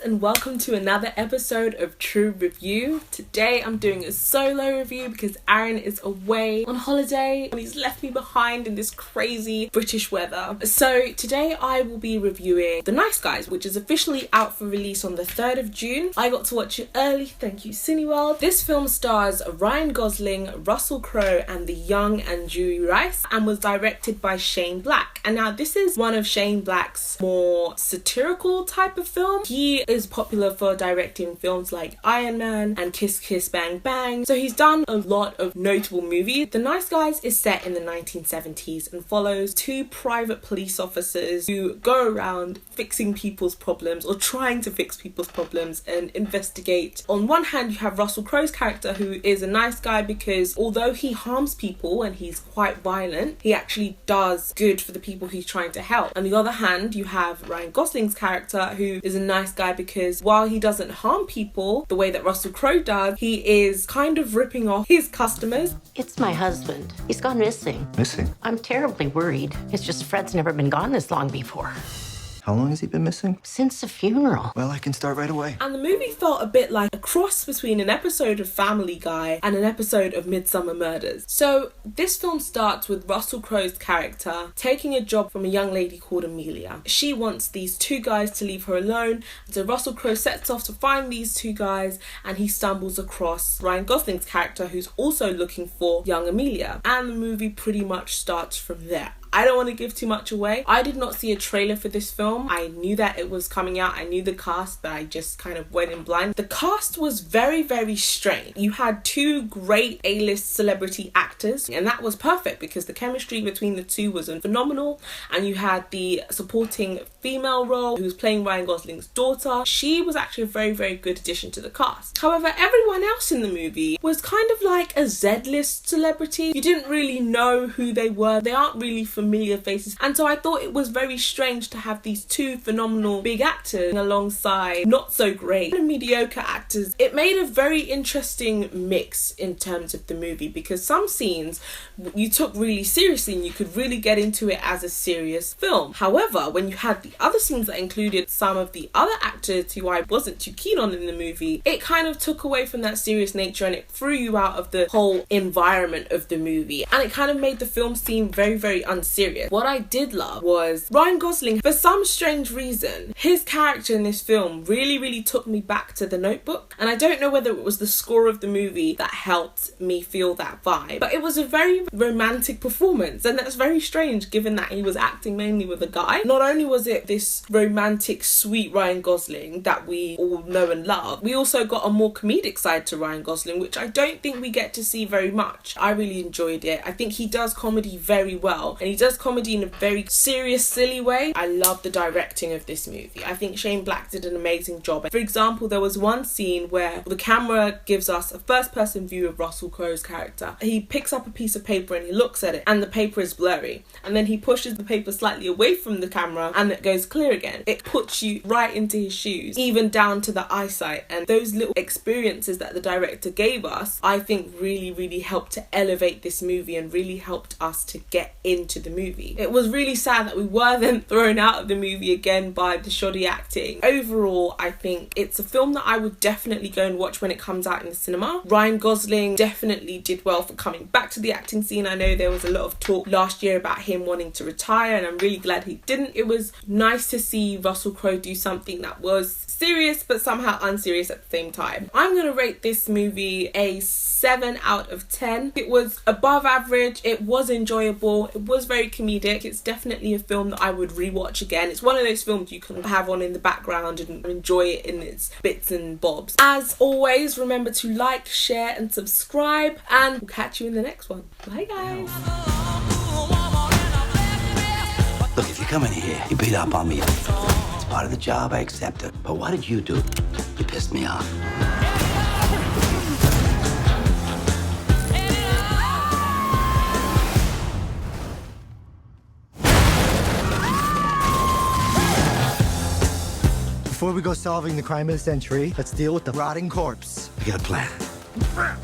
and welcome to another episode of Trew Review. Today I'm doing a solo review because Aaron is away on holiday and he's left me behind in this crazy British weather. So today I will be reviewing The Nice Guys, which is officially out for release on the 3rd of June. I got to watch it early, thank you Cineworld. This film stars Ryan Gosling, Russell Crowe and the young Angourie and was directed by Shane Black. And now this is one of Shane Black's more satirical type of film. He is popular for directing films like Iron Man and Kiss Kiss Bang Bang, so he's done a lot of notable movies. The Nice Guys is set in the 1970s and follows two private police officers who go around fixing people's problems or trying to fix people's problems and investigate. On one hand, you have Russell Crowe's character, who is a nice guy because although he harms people and he's quite violent, he actually does good for the people he's trying to help. On the other hand, you have Ryan Gosling's character, who is a nice guy because while he doesn't harm people the way that Russell Crowe does, he is kind of ripping off his customers. It's my husband. He's gone missing. Missing? I'm terribly worried. It's just Fred's never been gone this long before. How long has he been missing? Since the funeral. Well, I can start right away. And the movie felt a bit like a cross between an episode of Family Guy and an episode of Midsummer Murders. So this film starts with Russell Crowe's character taking a job from a young lady called Amelia. She wants these two guys to leave her alone, so Russell Crowe sets off to find these two guys and he stumbles across Ryan Gosling's character, who's also looking for young Amelia. And the movie pretty much starts from there. I don't want to give too much away. I did not see a trailer for this film. I knew that it was coming out. I knew the cast, but I just kind of went in blind. The cast was very, very strange. You had two great A-list celebrity actors, and that was perfect because the chemistry between the two was phenomenal. And you had the supporting female role who was playing Ryan Gosling's daughter. She was actually a very, very good addition to the cast. However, everyone else in the movie was kind of like a Z-list celebrity. You didn't really know who they were. They aren't really familiar faces, and so I thought it was very strange to have these two phenomenal big actors alongside not so great and mediocre actors. It made a very interesting mix in terms of the movie because some scenes you took really seriously and you could really get into it as a serious film. However, when you had the other scenes that included some of the other actors who I wasn't too keen on in the movie, it kind of took away from that serious nature and it threw you out of the whole environment of the movie, and it kind of made the film seem very, very unserious. What I did love was Ryan Gosling. For some strange reason, his character in this film really took me back to The Notebook, and I don't know whether it was the score of the movie that helped me feel that vibe, but it was a very romantic performance, and that's very strange given that he was acting mainly with a guy. Not only was it this romantic sweet Ryan Gosling that we all know and love, we also got a more comedic side to Ryan Gosling, which I don't think we get to see very much. I really enjoyed it. I think he does comedy very well, and he does comedy in a very serious, silly way. I love the directing of this movie. I think Shane Black did an amazing job. For example, there was one scene where the camera gives us a first-person view of Russell Crowe's character. He picks up a piece of paper and he looks at it, and the paper is blurry. And then he pushes the paper slightly away from the camera and it goes clear again. It puts you right into his shoes, even down to the eyesight. And those little experiences that the director gave us, I think really helped to elevate this movie and really helped us to get into the movie. It was really sad that we were then thrown out of the movie again by the shoddy acting. Overall, I think it's a film that I would definitely go and watch when it comes out in the cinema. Ryan Gosling definitely did well for coming back to the acting scene. I know there was a lot of talk last year about him wanting to retire, and I'm really glad he didn't. It was nice to see Russell Crowe do something that was serious but somehow unserious at the same time. I'm going to rate this movie a 7 out of 10. It was above average, it was enjoyable, it was very comedic. It's definitely a film that I would rewatch again. It's one of those films you can have on in the background and enjoy it in its bits and bobs. As always, remember to like, share and subscribe, and we'll catch you in the next one. Bye guys. Look, if you come in here, you beat up on me. It's part of the job, I accept it. But what did you do? You pissed me off. Before we go solving the crime of the century, let's deal with the rotting corpse. I got a plan. Run.